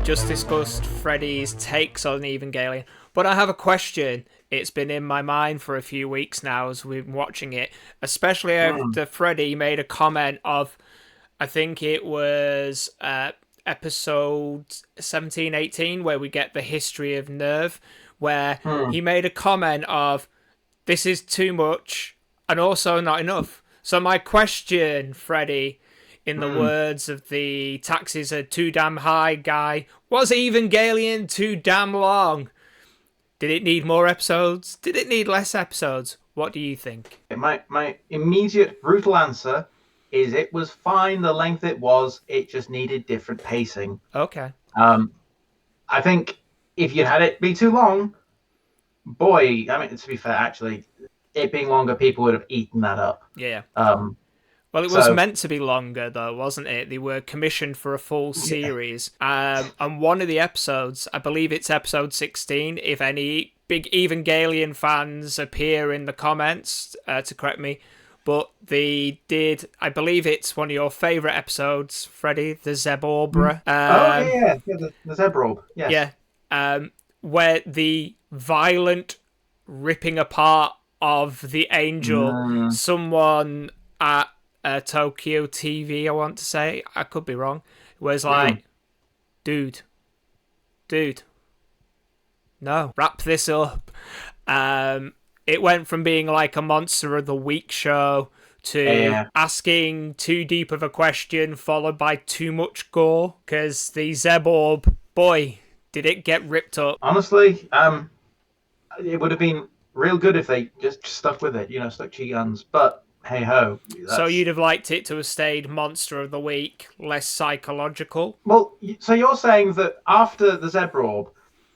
just discussed Freddie's takes on Evangelion, but I have a question. It's been in my mind for a few weeks now as we've been watching it, especially after Freddie made a comment of, I think it was episode 17, 18, where we get the history of Nerve, where he made a comment of, this is too much and also not enough. So my question, Freddie, in the words of the taxes are too damn high guy, was Evangelion too damn long? Did it need more episodes? Did it need less episodes? What do you think? My immediate brutal answer is it was fine the length it was. It just needed different pacing. Okay. I think if you had it be too long, boy, I mean, to be fair, actually, it being longer, people would have eaten that up. Yeah. Well, it was meant to be longer, though, wasn't it? They were commissioned for a full series. And one of the episodes, I believe it's episode 16, if any big Evangelion fans appear in the comments to correct me, but they did, I believe it's one of your favourite episodes, Freddie, the Zeborbra. The Zeborb, yes. Yeah, where the violent ripping apart of the angel, someone at Tokyo TV, I want to say, I could be wrong, was like, dude, no, wrap this up. It went from being like a Monster of the Week show to asking too deep of a question followed by too much gore, because the Zeborb, boy, did it get ripped up. Honestly, it would have been real good if they just stuck with it, stuck to your guns, but hey ho. So you'd have liked it to have stayed Monster of the Week, less psychological? Well, so you're saying that after the Zeborb,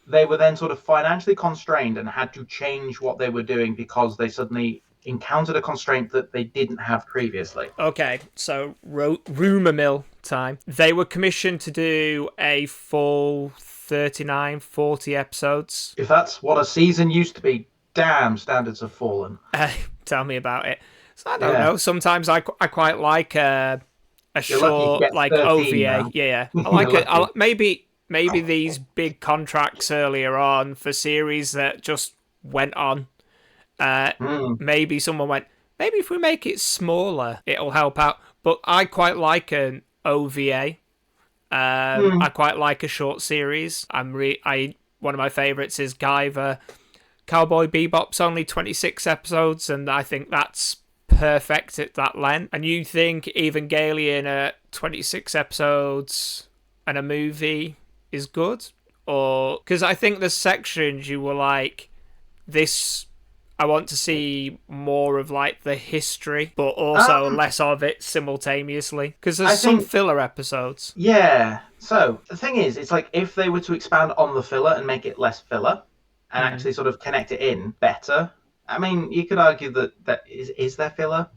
they were then sort of financially constrained and had to change what they were doing because they suddenly encountered a constraint that they didn't have previously. Okay, so rumour mill time. They were commissioned to do a full 39, 40 episodes. If that's what a season used to be, damn, standards have fallen. Tell me about it. So I don't know. Sometimes I quite like a short like OVA. Now. Yeah. I like it. Maybe these big contracts earlier on for series that just went on. Maybe someone went, maybe if we make it smaller, it'll help out. But I quite like an OVA. I quite like a short series. One of my favourites is Guyver. Cowboy Bebop's only 26 episodes, and I think that's perfect at that length. And you think Evangelion at 26 episodes and a movie is good? Or because I think the sections you were like, this, I want to see more of like the history, but also less of it simultaneously, because there's some filler episodes. Yeah, so the thing is, it's like if they were to expand on the filler and make it less filler and actually sort of connect it in better, I mean, you could argue that is there filler?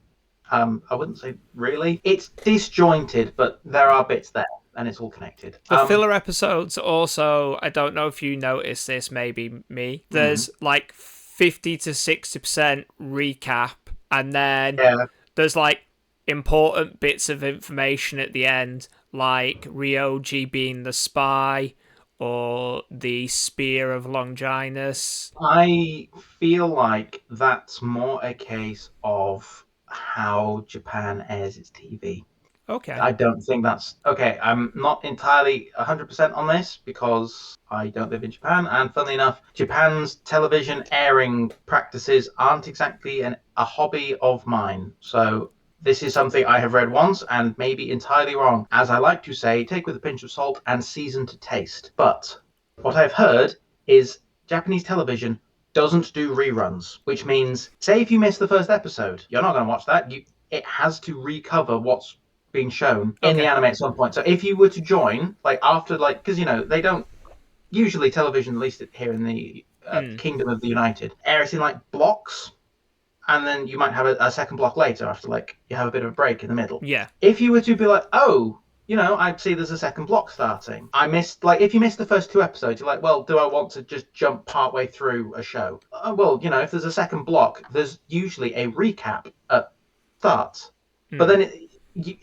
I wouldn't say really. It's disjointed, but there are bits there, and it's all connected. The filler episodes also, I don't know if you noticed this, maybe me, there's like 50 to 60% recap, and then there's like important bits of information at the end, like Ryoji being the spy, or the Spear of Longinus. I feel like that's more a case of how Japan airs its TV. Okay. I don't think that's... Okay, I'm not entirely 100% on this because I don't live in Japan, and funnily enough, Japan's television airing practices aren't exactly a hobby of mine. So this is something I have read once and may be entirely wrong. As I like to say, take with a pinch of salt and season to taste. But what I've heard is Japanese television doesn't do reruns, which means, say if you miss the first episode, you're not going to watch that. It has to recover what's being shown in the anime at some point. So if you were to join, like after, like, because, they don't, usually television, at least here in the Kingdom of the United, air it in like blocks. And then you might have a second block later after, like, you have a bit of a break in the middle. Yeah. If you were to be like, I see there's a second block starting. If you missed the first two episodes, you're like, well, do I want to just jump partway through a show? If there's a second block, there's usually a recap at start. But then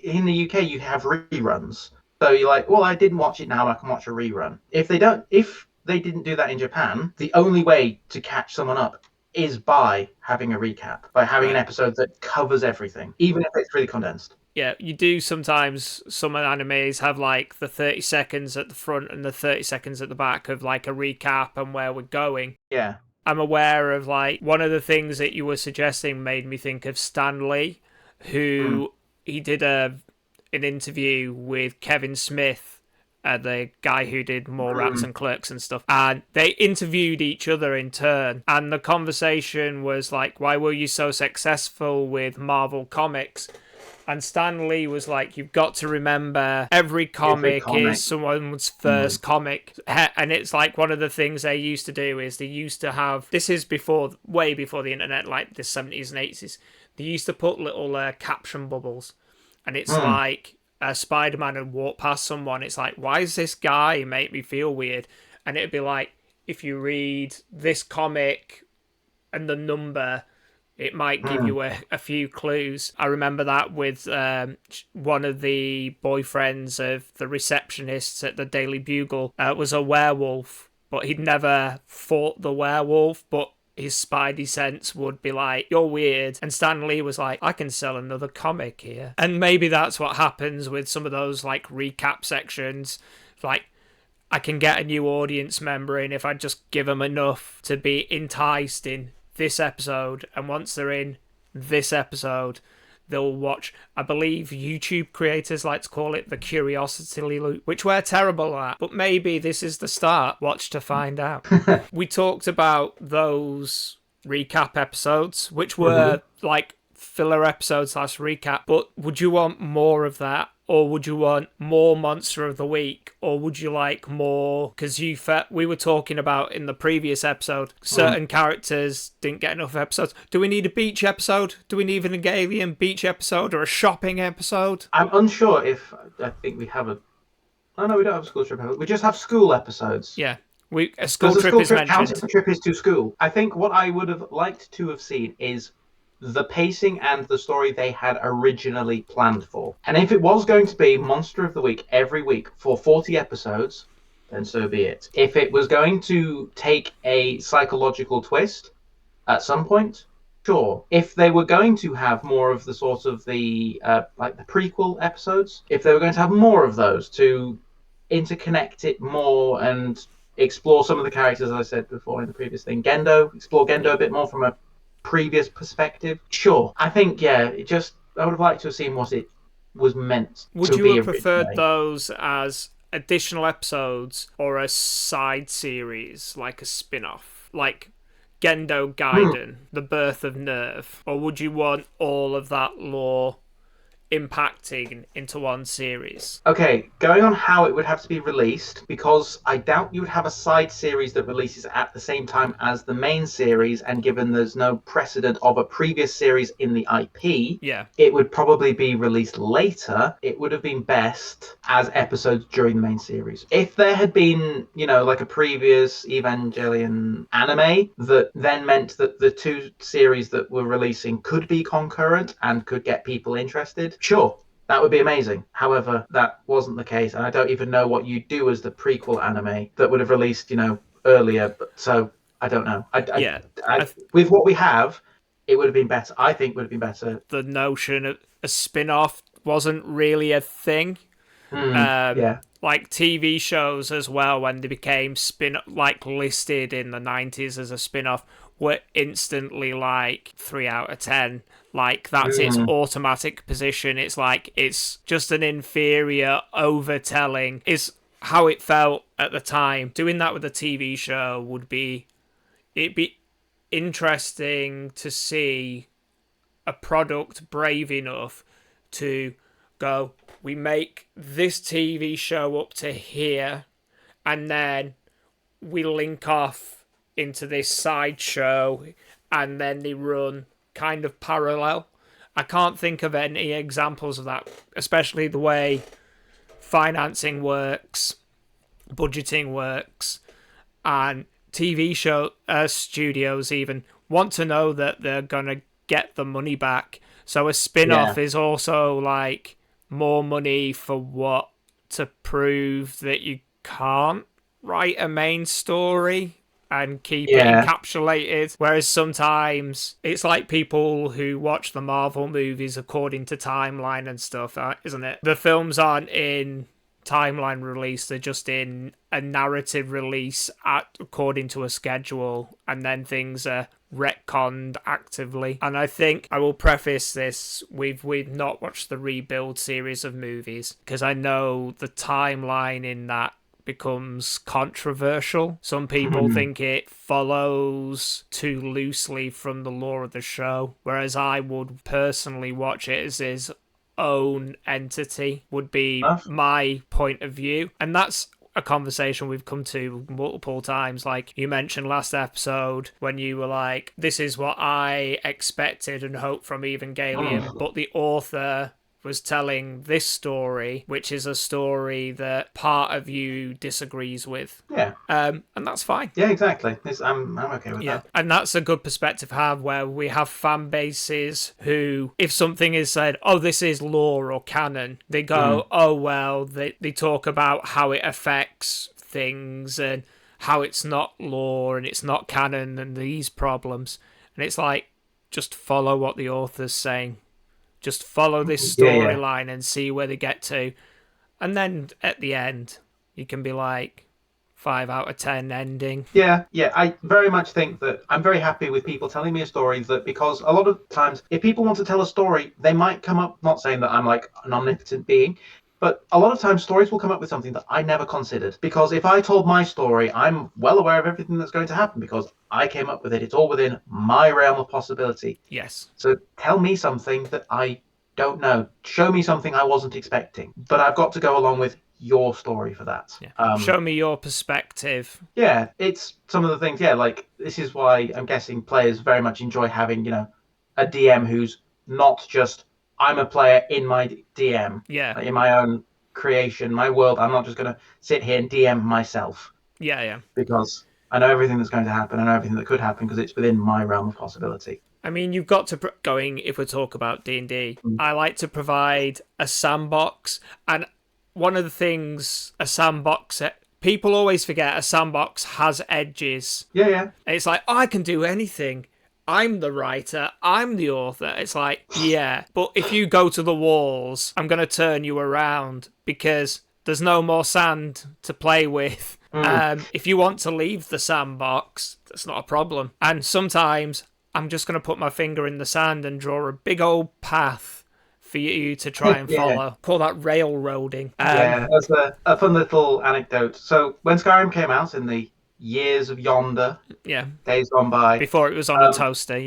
in the UK, you have reruns. So you're like, well, I didn't watch it now, I can watch a rerun. If they didn't do that in Japan, the only way to catch someone up is by having a recap, by having an Right. episode that covers everything, even if it's really condensed. Yeah, you do sometimes, some animes have like the 30 seconds at the front and the 30 seconds at the back of like a recap and where we're going. Yeah. I'm aware of like one of the things that you were suggesting made me think of Stan Lee, Mm. who he did an interview with Kevin Smith, the guy who did More Rats Mm. and Clerks and stuff, and they interviewed each other in turn. And the conversation was like, "Why were you so successful with Marvel Comics?" And Stan Lee was like, you've got to remember every Every comic is comic. someone's Mm. first comic. And it's like one of the things they used to do is they used to have, this is before, way before the internet, like the 70s and 80s. They used to put little caption bubbles. And it's Mm. like Spider-Man would walk past someone. It's like, why does this guy make me feel weird? And it'd be like, if you read this comic and the number, it might give Mm. you a few clues. I remember that with one of the boyfriends of the receptionists at the Daily Bugle was a werewolf, but he'd never fought the werewolf, but his spidey sense would be like, you're weird. And Stan Lee was like, I can sell another comic here. And maybe that's what happens with some of those like recap sections. Like, I can get a new audience member in if I just give them enough to be enticed in this episode, and once they're in this episode, they'll watch. I believe YouTube creators like to call it the curiosity loop, which we're terrible at, but maybe this is the start. Watch to find out. We talked about those recap episodes, which were like filler episodes / recap, but would you want more of that? Or would you want more Monster of the Week? Or would you like more? Because we were talking about in the previous episode, certain characters didn't get enough episodes. Do we need a beach episode? Do we need an Hegelian beach episode or a shopping episode? I'm unsure if I think we have a. Oh no, we don't have a school trip episode. We just have school episodes. Yeah. A school Does the trip school is trip count if mentioned. the trip is to school? I think what I would have liked to have seen is the pacing and the story they had originally planned for. And if it was going to be Monster of the Week every week for 40 episodes, then so be it. If it was going to take a psychological twist at some point, sure. If they were going to have more of the sort of the like the prequel episodes, if they were going to have more of those to interconnect it more and explore some of the characters, as I said before in the previous thing, explore Gendo a bit more from a previous perspective. Sure, I think I would have liked to have seen what it was meant Would to you be have preferred originally. those as additional episodes or a side series, like a spin off? Like Gendo Gaiden, The Birth of Nerve? Or would you want all of that lore impacting into one series? Okay, going on how it would have to be released, because I doubt you would have a side series that releases at the same time as the main series, and given there's no precedent of a previous series in the IP, Yeah. it would probably be released later. It would have been best as episodes during the main series. If there had been, like a previous Evangelion anime that then meant that the two series that were releasing could be concurrent and could get people interested, sure, that would be amazing. However, that wasn't the case, and I don't even know what you do as the prequel anime that would have released, earlier. So I don't know. With what we have, it would have been better. I think would have been better. The notion of a spin-off wasn't really a thing. Yeah. Like TV shows as well, when they became listed in the 90s as a spin-off, were instantly like 3 out of 10. Like, that's its automatic position. It's like, it's just an inferior overtelling. Is how it felt at the time. Doing that with a TV show it'd be interesting to see a product brave enough to go, we make this TV show up to here, and then we link off into this side show, and then they run kind of parallel. I can't think of any examples of that, especially the way financing works, budgeting works, and TV show studios even want to know that they're gonna get the money back. So a spin-off is also like more money for what to prove that you can't write a main story and keep it encapsulated. Whereas sometimes it's like people who watch the Marvel movies according to timeline and stuff, isn't it? The films aren't in timeline release, they're just in a narrative release according to a schedule, and then things are retconned actively. And I think I will preface this, we've not watched the Rebuild series of movies, because I know the timeline in that becomes controversial. Some people think it follows too loosely from the lore of the show, whereas I would personally watch it as his own entity, would be my point of view. And that's a conversation we've come to multiple times. Like you mentioned last episode when you were like, this is what I expected and hoped from Evangelion, but the author was telling this story, which is a story that part of you disagrees with. Yeah. And that's fine. Yeah, exactly. I'm okay with that. And that's a good perspective to have, where we have fan bases who, if something is said, oh, this is lore or canon, they go, oh, well, they talk about how it affects things and how it's not lore and it's not canon and these problems. And it's like, just follow what the author's saying. Just follow this storyline and see where they get to. And then at the end, you can be like, 5 out of 10 ending. Yeah. I very much think that I'm very happy with people telling me a story, that because a lot of times, if people want to tell a story, they might come up, not saying that I'm like an omnipotent being, but a lot of times stories will come up with something that I never considered. Because if I told my story, I'm well aware of everything that's going to happen because I came up with it. It's all within my realm of possibility. Yes. So tell me something that I don't know. Show me something I wasn't expecting. But I've got to go along with your story for that. Show me your perspective. Yeah, it's some of the things. Yeah, like this is why I'm guessing players very much enjoy having, a DM who's not just, I'm a player in my DM. Yeah. In my own creation, my world. I'm not just going to sit here and DM myself. Yeah. Because I know everything that's going to happen. I know everything that could happen because it's within my realm of possibility. I mean, you've got to if we talk about D&D, I like to provide a sandbox. And one of the things a sandbox, people always forget a sandbox has edges. Yeah. And it's like, I can do anything. I'm the writer, I'm the author. It's like, yeah, but if you go to the walls, I'm going to turn you around because there's no more sand to play with. If you want to leave the sandbox, that's not a problem. And sometimes I'm just going to put my finger in the sand and draw a big old path for you to try and follow. Call that railroading. That's a fun little anecdote. So when Skyrim came out in the years of yonder, days gone by, before it was on a toaster,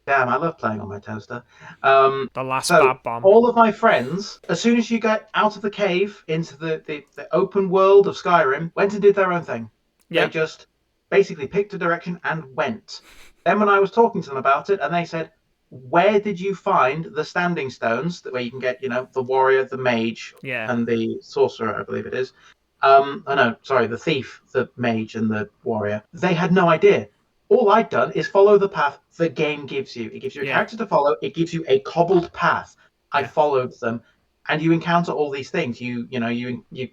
Damn, I love playing on my toaster. The last bad bomb. All of my friends, as soon as you get out of the cave into the open world of Skyrim, went and did their own thing. They just basically picked a direction and went. Then when I was talking to them about it, and they said, where did you find the standing stones where you can get, the warrior, the mage, and the sorcerer, I believe it is. The thief, the mage, and the warrior. They had no idea. All I'd done is follow the path the game gives you. It gives you a character to follow. It gives you a cobbled path. I followed them, and you encounter all these things. You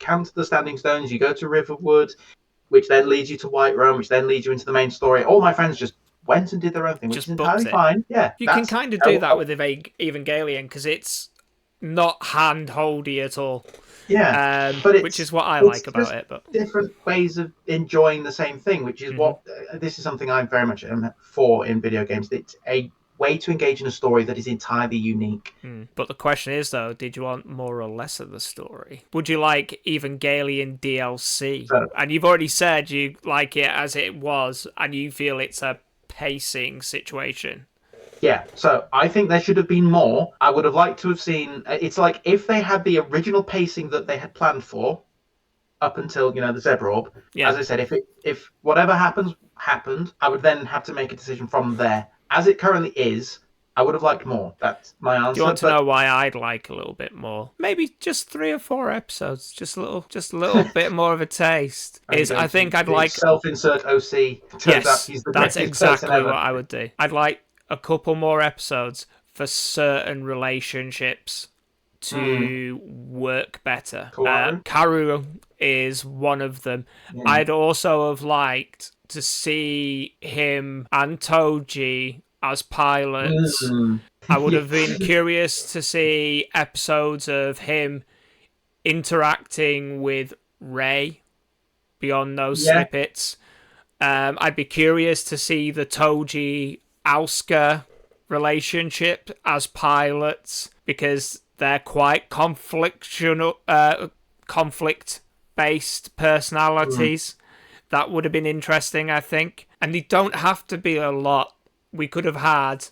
count the standing stones. You go to Riverwood, which then leads you to Whiterun, which then leads you into the main story. All my friends just went and did their own thing, which is entirely fine. Yeah, you can kind of do that with Evangelion because it's not hand-holdy at all. Yeah, which is what I like about it. But different ways of enjoying the same thing, which is what this is something I very much am for in video games. It's a way to engage in a story that is entirely unique. But the question is, though, did you want more or less of the story? Would you like Evangelion DLC? And you've already said you like it as it was, and you feel it's a pacing situation. Yeah, so I think there should have been more. I would have liked to have seen. It's like if they had the original pacing that they had planned for, up until the Zebra Orb. Yeah. As I said, if whatever happened, I would then have to make a decision from there. As it currently is, I would have liked more. That's my answer. Do you want to know why I'd like a little bit more? Maybe just 3 or 4 episodes, just a little bit more of a taste. I think I'd like self-insert OC. Yes, that's exactly what I would do. I'd like a couple more episodes for certain relationships to work better. Kaworu? Karu is one of them. Yeah. I'd also have liked to see him and Toji as pilots. I would have been curious to see episodes of him interacting with Rei beyond those snippets. I'd be curious to see the Toji Asuka relationship as pilots, because they're quite conflict-based personalities. That would have been interesting, I think. And they don't have to be a lot. We could have had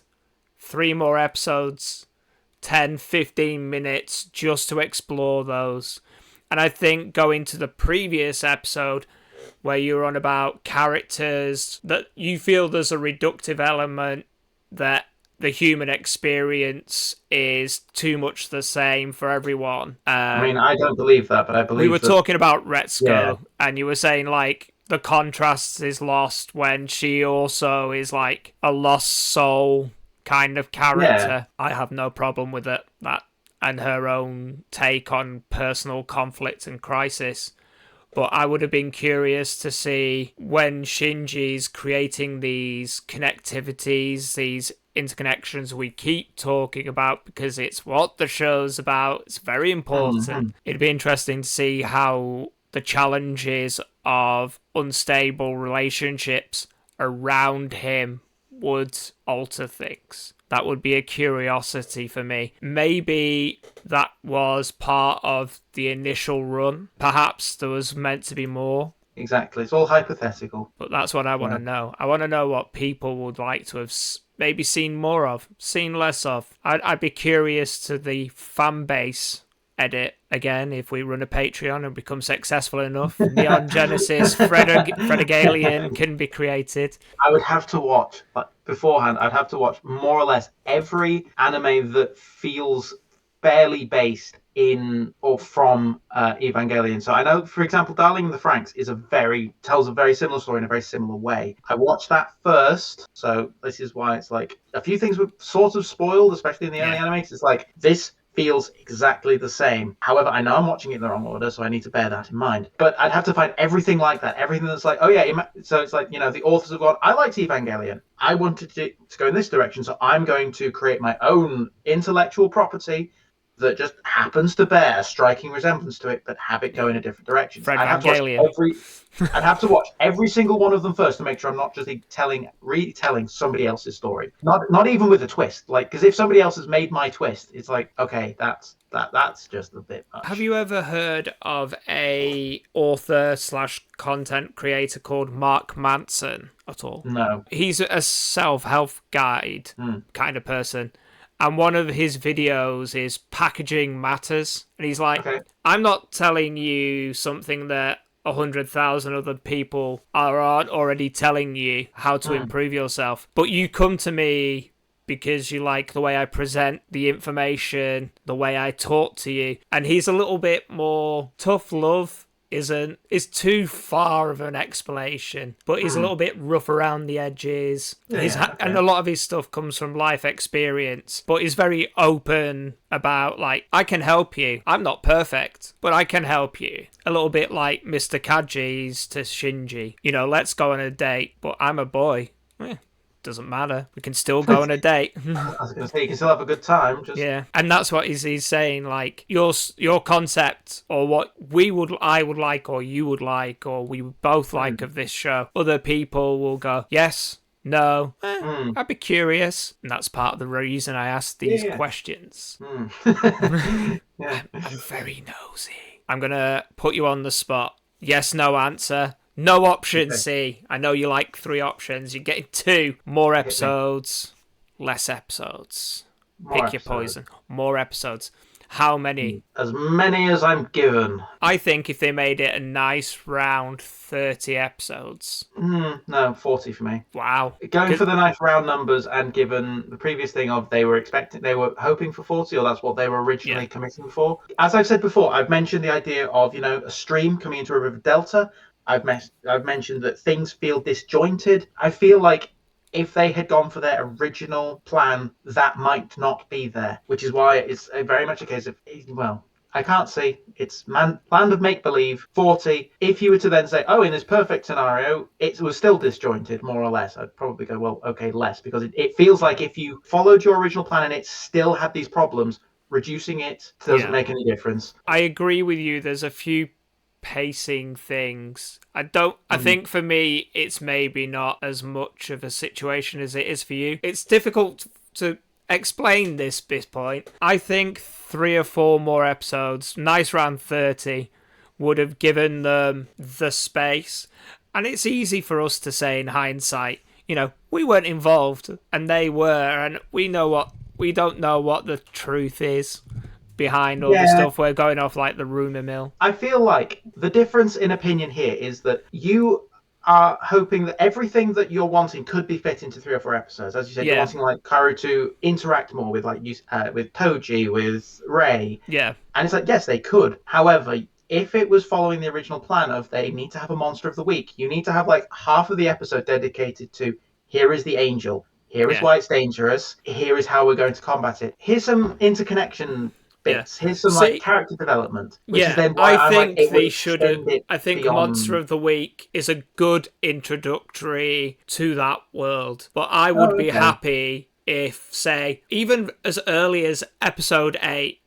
3 more episodes, 10, 15 minutes, just to explore those. And I think going to the previous episode, where you were on about characters, that you feel there's a reductive element, that the human experience is too much the same for everyone. I mean, I don't believe that, but I believe we were talking about Retsuko, and you were saying, like, the contrast is lost when she also is, like, a lost soul kind of character. I have no problem with it, that, and her own take on personal conflict and crisis. But I would have been curious to see when Shinji's creating these connectivities, these interconnections we keep talking about, because it's what the show's about. It's very important. It'd be interesting to see how the challenges of unstable relationships around him would alter things. That would be a curiosity for me. Maybe that was part of the initial run. Perhaps there was meant to be more. Exactly. It's all hypothetical. But that's what I want to know. I want to know what people would like to have maybe seen more of, seen less of. I'd be curious to the fan base edit again if we run a Patreon and become successful enough. Neon Genesis Evangelion can be created. I would have to watch, like, beforehand, I'd have to watch more or less every anime that feels fairly based in or from Evangelion. So I know, for example, Darling in the Franxx tells a very similar story in a very similar way. I watched that first, so this is why it's like a few things were sort of spoiled, especially in the early animes. It's like, this feels exactly the same. However, I know I'm watching it in the wrong order, so I need to bear that in mind. But I'd have to find everything like that, everything that's like, oh yeah, so it's like, the authors have gone, I liked Evangelion. I wanted to go in this direction, so I'm going to create my own intellectual property that just happens to bear a striking resemblance to it, but have it go in a different direction. I'd have to watch every single one of them first to make sure I'm not just retelling somebody else's story. Not even with a twist. Like, because if somebody else has made my twist, it's like, okay, that's just a bit much. Have you ever heard of a author/content creator called Mark Manson at all? No. He's a self-help guide kind of person. And one of his videos is Packaging Matters. And he's like, I'm not telling you something that 100,000 other people aren't already telling you how to improve yourself. But you come to me because you like the way I present the information, the way I talk to you. And he's a little bit more tough love. Is too far of an explanation, but he's a little bit rough around the edges. And a lot of his stuff comes from life experience, but he's very open about, like, I can help you. I'm not perfect, but I can help you. A little bit like Mr. Kaji's to Shinji. Let's go on a date, but I'm a boy. Doesn't matter. We can still go on a date. I was going to say, you can still have a good time. Yeah, and that's what he's saying. Like, your concept, or what I would like, or you would like, or we would both like of this show. Other people will go, yes, no, I'd be curious, and that's part of the reason I asked these questions. I'm very nosy. I'm gonna put you on the spot. Yes, no answer. No option C. I know you like 3 options. You're getting 2. More episodes, less episodes. Pick your poison. More episodes. How many? As many as I'm given. I think if they made it a nice round 30 episodes. No, 40 for me. Wow. Going for the nice round numbers, and given the previous thing of they were hoping for 40, or that's what they were originally committing for. As I've said before, I've mentioned the idea of, a stream coming into a river delta. I've mentioned that things feel disjointed. I feel like if they had gone for their original plan, that might not be there, which is why it's very much a case of, well, I can't see. It's land of make-believe, 40. If you were to then say, oh, in this perfect scenario, it was still disjointed, more or less, I'd probably go, well, okay, less, because it feels like if you followed your original plan and it still had these problems, reducing it doesn't make any difference. I agree with you. There's a few pacing things. I think for me, it's maybe not as much of a situation as it is for you. It's difficult to explain this point. I think 3 or 4 more episodes, nice round 30, would have given them the space. And it's easy for us to say in hindsight, we weren't involved and they were, and we don't know what the truth is behind all the stuff we're going off like the rumour mill. I feel like the difference in opinion here is that you are hoping that everything that you're wanting could be fit into 3 or 4 episodes. As you said, you're wanting like Kaoru to interact more with with Toji, with Rei. Yeah. And it's like, yes, they could. However, if it was following the original plan of they need to have a monster of the week, you need to have like half of the episode dedicated to here is the angel, here is why it's dangerous, here is how we're going to combat it. Here's some interconnection bits. Here's some like character development. Which is then why I think like, they should have. I think beyond... Monster of the Week is a good introductory to that world. But I would be happy if, say, even as early as episode 8,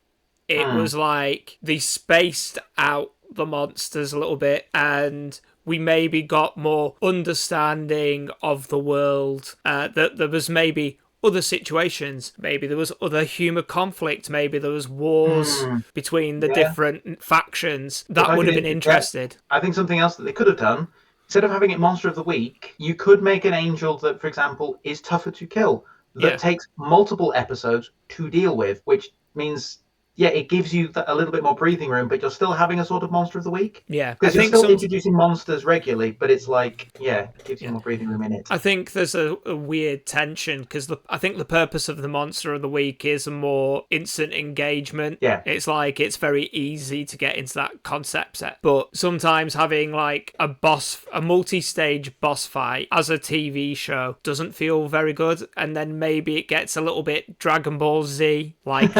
it was like they spaced out the monsters a little bit and we maybe got more understanding of the world. That there was maybe other situations, maybe there was other humour conflict, maybe there was wars between the different factions. That would have been interesting. I think something else that they could have done, instead of having it Monster of the Week, you could make an angel that, for example, is tougher to kill, that takes multiple episodes to deal with, which means it gives you a little bit more breathing room, but you're still having a sort of Monster of the Week. Yeah. Because you're still introducing monsters regularly, but it's like, it gives you more breathing room in it. I think there's a weird tension, because I think the purpose of the Monster of the Week is a more instant engagement. Yeah. It's like, it's very easy to get into that concept set. But sometimes having like a multi-stage boss fight as a TV show doesn't feel very good. And then maybe it gets a little bit Dragon Ball Z, like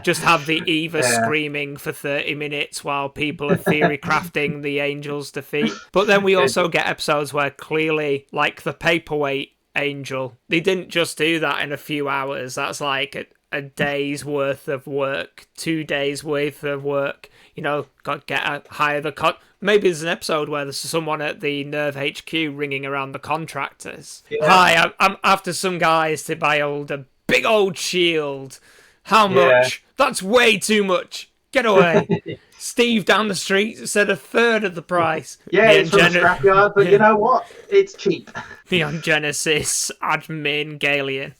just have the Eva screaming for 30 minutes while people are theory crafting the angel's defeat. But then we also get episodes where clearly, like the paperweight angel, they didn't just do that in a few hours. That's like a day's worth of work, 2 days worth of work. Got to hire the maybe there's an episode where there's someone at the Nerve HQ ringing around the contractors. Hi, I'm after some guys to build a big old shield. How much? That's way too much. Get away. Steve down the street said a third of the price. It's from the scrapyard, but you know what? It's cheap. Neon Genesis Evangelion.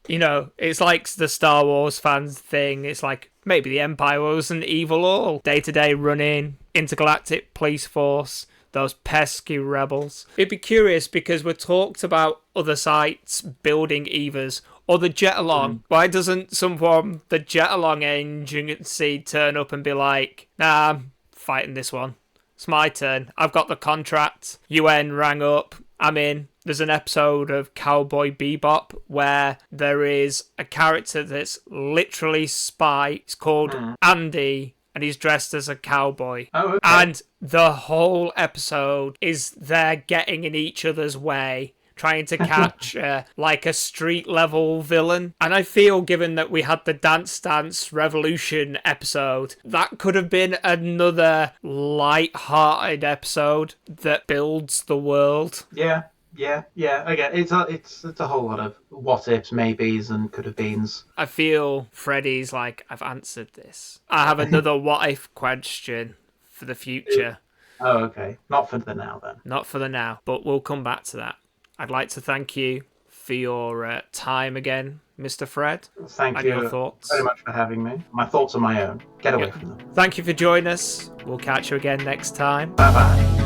It's like the Star Wars fans thing. It's like, maybe the Empire wasn't evil all. Day-to-day running, intergalactic police force, those pesky rebels. It'd be curious because we talked about other sites building Evas, or the Jet Along. Why doesn't someone, the Jet Along agency, turn up and be like, nah, I'm fighting this one. It's my turn. I've got the contract. UN rang up. I'm in. There's an episode of Cowboy Bebop where there is a character that's literally spy. It's called Andy, and he's dressed as a cowboy. Oh, okay. And the whole episode is they're getting in each other's way, trying to catch like a street level villain. And I feel, given that we had the Dance Dance Revolution episode, that could have been another light-hearted episode that builds the world. Yeah. Again, it's a whole lot of what ifs, maybes, and could have beens. I feel Freddie's like, I've answered this. I have another what if question for the future. Oh, okay. Not for the now, then. Not for the now, but we'll come back to that. I'd like to thank you for your time again, Mr. Fred. Thank you your thoughts. very much for having me. My thoughts are my own. Get away from them. Thank you for joining us. We'll catch you again next time. Bye-bye.